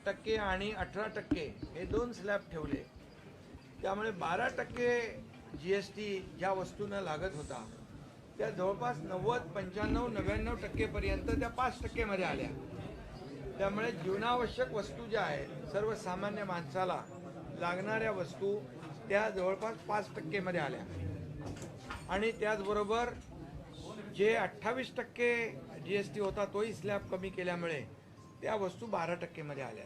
8% आणि 18% हे दोन स्लॅब ठेवले. त्यामुळे 12% GST ज्या वस्तूंना लागत होता त्या जवळपास 90, 95, 99% पर्यंत त्या 5% मध्ये आल्या. त्यामुळे जीवनावश्यक वस्तू ज्या आहेत सर्वसामान्य माणसाला लागणाऱ्या वस्तू त्या जवळपास 5% मध्ये आल्या. आणि त्याचबरोबर जे 28% GST होता तोही स्लॅब कमी केल्यामुळे त्या वस्तू 12% मध्ये आल्या.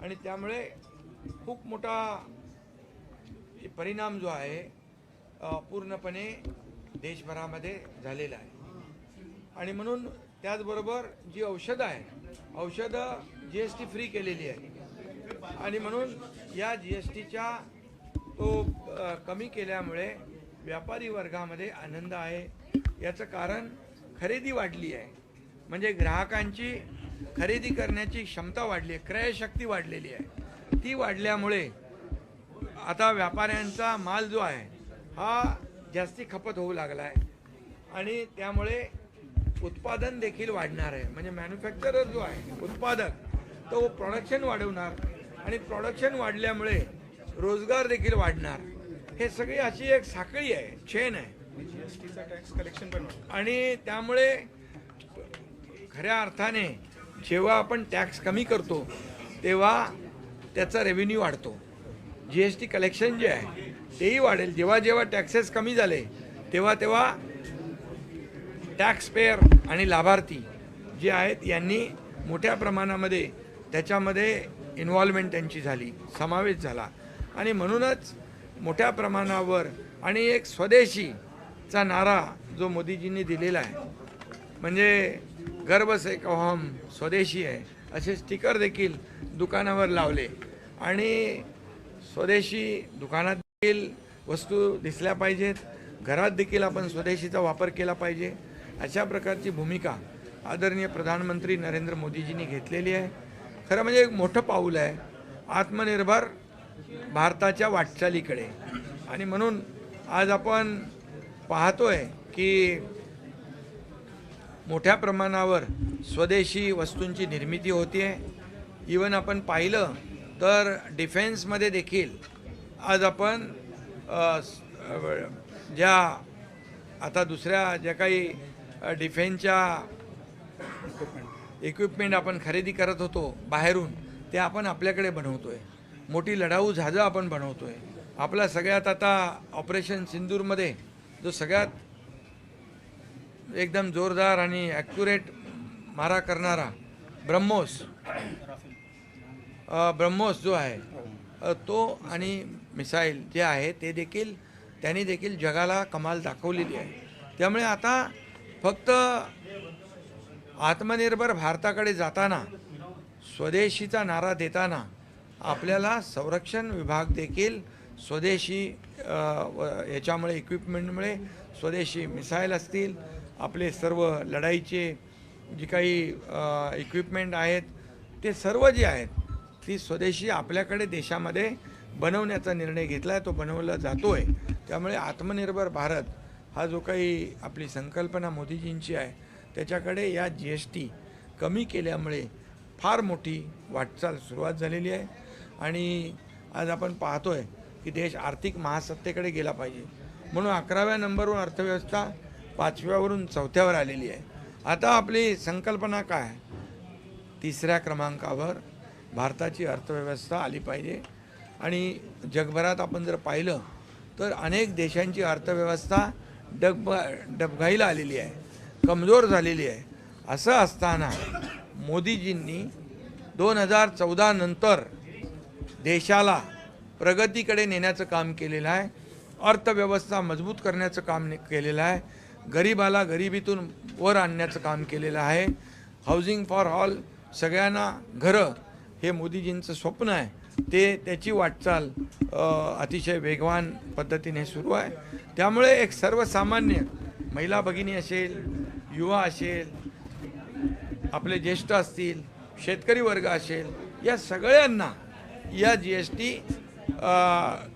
आणि त्यामुळे खूप मोठा परिणाम जो आहे पूर्णपणे देशभरामध्ये झालेला आहे. आणि म्हणून त्याचबरोबर जी औषधं आहे औषधं GST फ्री केलेली आहे. आणि म्हणून या GSTच्या तो कमी केल्यामुळे व्यापारी वर्गामध्ये आनंद आहे. याचं कारण खरेदी वाढली आहे, म्हणजे ग्राहकांची खरेदी करण्याची क्षमता वाढली आहे, क्रयशक्ती वाढलेली आहे. ती वाढल्यामुळे आता व्यापाऱ्यांचा माल जो आहे हा जास्ती खपत होऊ लागला आहे. आणि त्यामुळे उत्पादन देखील वाढणार आहे. म्हणजे मॅन्युफॅक्चरर जो आहे उत्पादक तो प्रोडक्शन वाढवणार आणि प्रोडक्शन वाढल्यामुळे रोजगार देखील वाढणार. हे सगळी अशी एक साखळी आहे, चेन आहे. GSTचा टॅक्स कलेक्शन पण आणि त्यामुळे खऱ्या अर्थाने जेव्हा आपण टॅक्स कमी करतो तेव्हा त्याचा रेव्हेन्यू वाढतो. GST कलेक्शन जे आहे तेही वाढेल. जेव्हा जेव्हा टॅक्सेस कमी झाले तेव्हा तेव्हा टॅक्स पेयर आणि लाभार्थी जे आहेत यांनी मोठ्या प्रमाणामध्ये त्याच्यामध्ये इन्व्हॉल्वमेंट त्यांची झाली, समावेश झाला. आणि म्हणूनच मोठ्या प्रमाणावर आणि एक स्वदेशीचा नारा जो मोदीजींनी दिलेला आहे, म्हणजे गर्व से कहो हम स्वदेशी आहे असे स्टिकर देखील दुकानावर लावले. आणि स्वदेशी दुकानात देखील वस्तू दिसल्या पाहिजेत, घरात देखील आपण स्वदेशीचा वापर केला पाहिजे, अशा प्रकारची भूमिका आदरणीय प्रधानमंत्री नरेंद्र मोदीजींनी घेतलेली आहे. खरं म्हणजे एक मोठं पाऊल आहे आत्मनिर्भर भारताच्या वाटचालीकडे. आणि म्हणून आज आपण पाहतोय की मोठ्या प्रमाणावर स्वदेशी वस्तूंची निर्मिती होती आहे. इवन आपण पाहिलं तर डिफेन्समध्ये देखील आज आपण ज्या आता दुसऱ्या ज्या काही डिफेन्सच्या इक्विपमेंट आपण खरेदी करत होतो बाहेरून ते आपण आपल्याकडे बनवतोय. मोठी लढाऊ जहाजं आपण बनवतोय. आपला सगळ्यात आता ऑपरेशन सिंदूरमध्ये जो सगळ्यात एकदम जोरदार आणि ॲक्युरेट मारा करणारा ब्रह्मोस जो आहे तो आणि मिसाईल जे आहे ते देखील त्यांनी देखील जगाला कमाल दाखवलेली आहे. त्यामुळे आता फक्त आत्मनिर्भर भारताकडे जाताना स्वदेशीचा नारा देताना आपल्याला संरक्षण विभाग देखील स्वदेशी याच्यामुळे इक्विपमेंटमुळे स्वदेशी मिसाईल असतील, आपले सर्व लढाईचे जी काही इक्विपमेंट आहेत ते सर्व जे आहेत ती स्वदेशी आपल्याकडे देशामध्ये बनवण्याचा निर्णय घेतला आहे, तो बनवला जातो आहे. त्यामुळे आत्मनिर्भर भारत हा जो काही आपली संकल्पना मोदीजींची आहे त्याच्याकडे या GST कमी केल्यामुळे फार मोठी वाटचाल सुरुवात झालेली आहे. आणि आज आपण पाहतोय की देश आर्थिक महासत्तेकडे गेला पाहिजे म्हणून 11व्या नंबरवर अर्थव्यवस्था 5व्यावरून 4थ्यावर आलेली आहे. आता आपली संकल्पना काय आहे? 3ऱ्या क्रमांकावर भारताची अर्थव्यवस्था आली पाहिजे. आणि जगभरात आपण जर पाहिलं तर अनेक देशांची अर्थव्यवस्था डबघाईला आलेली आहे, कमजोर झालेली आहे. असं असताना मोदीजींनी 2014 नंतर देशाला प्रगतीकडे नेण्याचं काम केलेलं आहे. अर्थव्यवस्था मजबूत करण्याचं काम केलेलं आहे. गरिबाला गरिबीतून वर आणण्याचं काम केलेलं आहे. हाऊसिंग फॉर ऑल, सगळ्यांना घरं हे मोदीजींचं स्वप्न आहे. त्याची वाटचाल अतिशय वेगवान पद्धतीने सुरू आहे. त्यामुळे एक सर्वसामान्य महिला भगिनी असेल, युवा असेल, आपले ज्येष्ठ असतील, शेतकरी वर्ग असेल, या सगळ्यांना या GST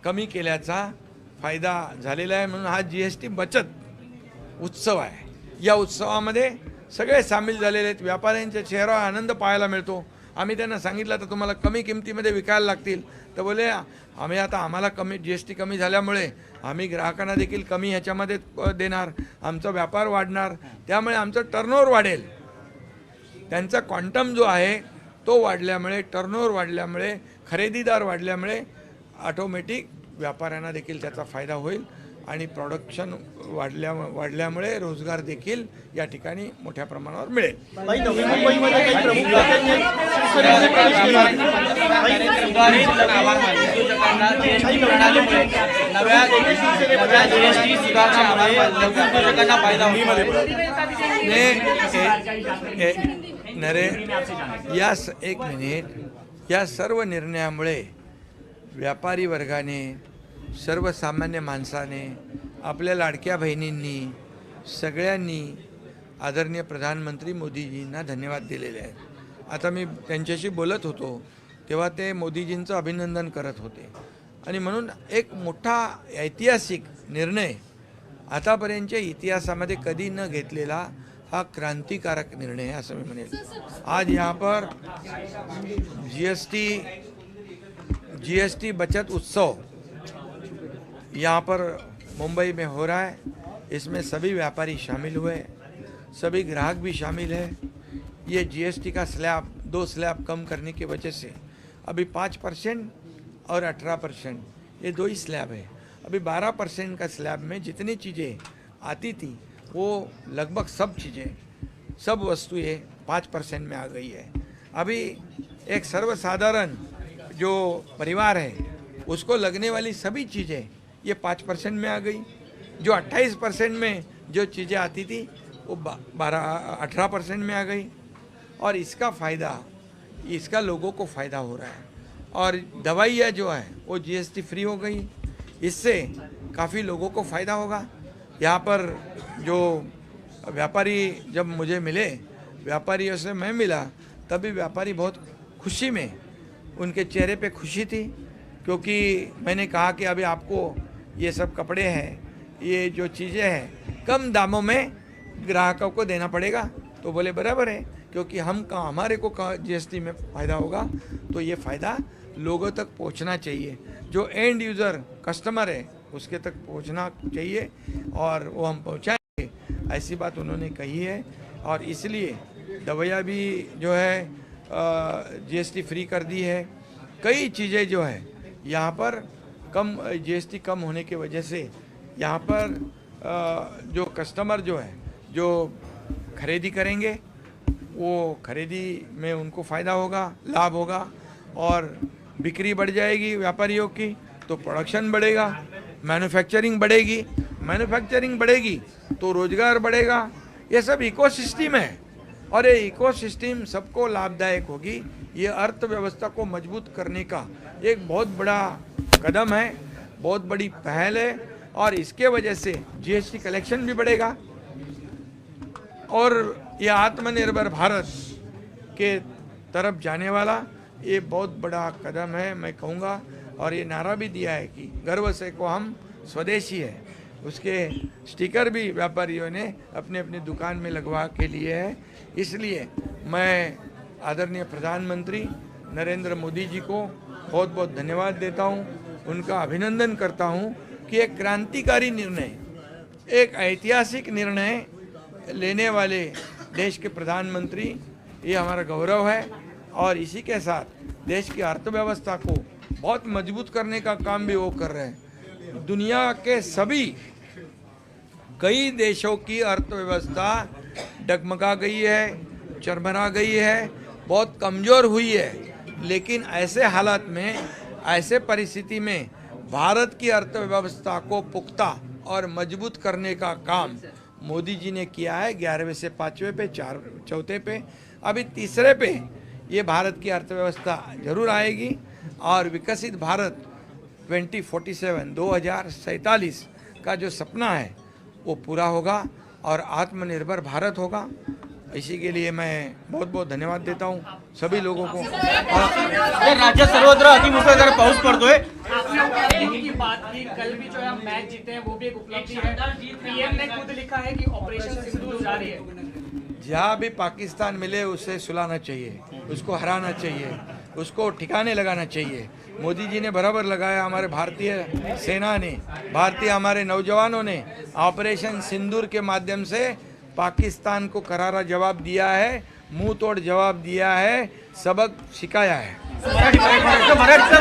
कमी केल्याचा फायदा झालेला आहे. म्हणून हा GST बचत उत्सव आहे. या उत्सवामध्ये सगळे सामील झालेले आहेत. व्यापाऱ्यांच्या चेहऱ्यावर आनंद पाहायला मिळतो. आम्ही त्यांना सांगितलं तर तुम्हाला कमी किमतीमध्ये विकायला लागतील, तर बोले आम्ही आता आम्हाला कमी GST कमी झाल्यामुळे आम्ही ग्राहकांना देखील कमी ह्याच्यामध्ये देणार, आमचा व्यापार वाढणार, त्यामुळे आमचं टर्नओव्हर वाढेल. त्यांचा क्वांटम जो आहे तो वाढल्यामुळे, टर्नओव्हर वाढल्यामुळे, खरेदीदार वाढल्यामुळे ऑटोमॅटिक व्यापाऱ्यांना देखील त्याचा फायदा होईल आणि प्रोडक्शन वाढल्यामुळे रोजगार देखील या ठिकाणी मोठ्या प्रमाणावर मिळेल. नवी मुंबईमध्ये काही प्रमुख नेत्यांनी शिवसेनेचे प्रवेश केले एक मिनिट, या सर्व निर्णयामुळे व्यापारी वर्गाने, सर्वसामान्य माणसाने, आपल्या लाडक्या बहिणींनी, सगळ्यांनी आदरणीय प्रधानमंत्री मोदीजींना धन्यवाद दिलेले आहेत. आता मी त्यांच्याशी बोलत होतो तेव्हा ते मोदीजींचं अभिनंदन करत होते आणि म्हणून एक मोठा ऐतिहासिक निर्णय, आतापर्यंतच्या इतिहासामध्ये कधी न घेतलेला हा क्रांतिकारक निर्णय है असं मी म्हणेल. आज यहाँ पर जीएसटी बचत उत्सव यहाँ पर मुंबई में हो रहा है. इसमें सभी व्यापारी शामिल हुए, सभी ग्राहक भी शामिल है. ये जीएसटी का स्लैब 2 स्लैब कम करने की वजह से अभी 5% और 18% ये 2 ही स्लैब है. अभी 12% का स्लैब में जितनी चीज़ें आती थी वो लगभग सब चीज़ें, सब वस्तुएं 5% में आ गई है. अभी एक सर्वसाधारण जो परिवार है उसको लगने वाली सभी चीज़ें ये 5% में आ गई. जो 28% में जो चीज़ें आती थी वो 18% में आ गई. और इसका फ़ायदा, इसका लोगों को फ़ायदा हो रहा है. और दवाइयाँ जो है वो GST फ्री हो गई. इससे काफ़ी लोगों को फ़ायदा होगा. यहाँ पर जो व्यापारी जब मुझे मिले, व्यापारियों से मैं मिला, तभी व्यापारी बहुत खुशी में, उनके चेहरे पे खुशी थी, क्योंकि मैंने कहा कि अभी आपको ये सब कपड़े हैं, ये जो चीज़ें हैं कम दामों में ग्राहकों को देना पड़ेगा. तो बोले बराबर है, क्योंकि हमारे को GST में फ़ायदा होगा तो ये फ़ायदा लोगों तक पहुंचना चाहिए. जो एंड यूज़र कस्टमर है उसके तक पहुंचना चाहिए और वो हम पहुंचाएंगे, ऐसी बात उन्होंने कही है. और इसलिए दवाइयाँ भी जो है GST फ्री कर दी है. कई चीज़ें जो है यहाँ पर कम, GST कम होने की वजह से यहाँ पर जो कस्टमर जो है, जो खरीदी करेंगे वो खरीदी में उनको फ़ायदा होगा, लाभ होगा और बिक्री बढ़ जाएगी व्यापारियों की, तो प्रोडक्शन बढ़ेगा, मैन्युफैक्चरिंग बढ़ेगी तो रोज़गार बढ़ेगा. ये सब इकोसिस्टम है और ये इकोसिस्टम सबको लाभदायक होगी. ये अर्थव्यवस्था को मजबूत करने का एक बहुत बड़ा कदम है, बहुत बड़ी पहल है. और इसके वजह से GST कलेक्शन भी बढ़ेगा और ये आत्मनिर्भर भारत के तरफ जाने वाला ये बहुत बड़ा कदम है, मैं कहूँगा. और ये नारा भी दिया है कि गर्व से को हम स्वदेशी है. उसके स्टिकर भी व्यापारियों ने अपने अपनी दुकान में लगवा के लिए है. इसलिए मैं आदरणीय प्रधानमंत्री नरेंद्र मोदी जी को बहुत बहुत धन्यवाद देता हूँ, उनका अभिनंदन करता हूँ कि एक क्रांतिकारी निर्णय, एक ऐतिहासिक निर्णय लेने वाले देश के प्रधानमंत्री, ये हमारा गौरव है. और इसी के साथ देश की अर्थव्यवस्था को बहुत मजबूत करने का काम भी वो कर रहे हैं. दुनिया के सभी कई देशों की अर्थव्यवस्था डगमगा गई है, चरमरा गई है, बहुत कमज़ोर हुई है. लेकिन ऐसे हालात में, ऐसे परिस्थिति में भारत की अर्थव्यवस्था को पुख्ता और मजबूत करने का काम मोदी जी ने किया है. 11वें से 5वें पे, 4 पे, अभी 3रे पे ये भारत की अर्थव्यवस्था जरूर आएगी और विकसित भारत 2047 का जो सपना है वो पूरा होगा और आत्मनिर्भर भारत होगा. इसी के लिए मैं बहुत बहुत धन्यवाद देता हूँ सभी लोगों को. राज्यात सर्वत्र अतिमुसळधार पाऊस पडतोय. की बात की, कल भी जो है मैच जीते हैं वो भी एक उपलब्धि है. PM ने खुद लिखा है कि ऑपरेशन सिंदूर जारी है. जहाँ भी पाकिस्तान मिले उसे सुलाना चाहिए, उसको हराना चाहिए, उसको ठिकाने लगाना चाहिए। मोदी जी ने बराबर लगाया, हमारे भारतीय सेना ने, भारतीय हमारे नौजवानों ने ऑपरेशन सिंदूर के माध्यम से पाकिस्तान को करारा जवाब दिया है, मुंह तोड़ जवाब दिया है, सबक सिखाया है। मराठी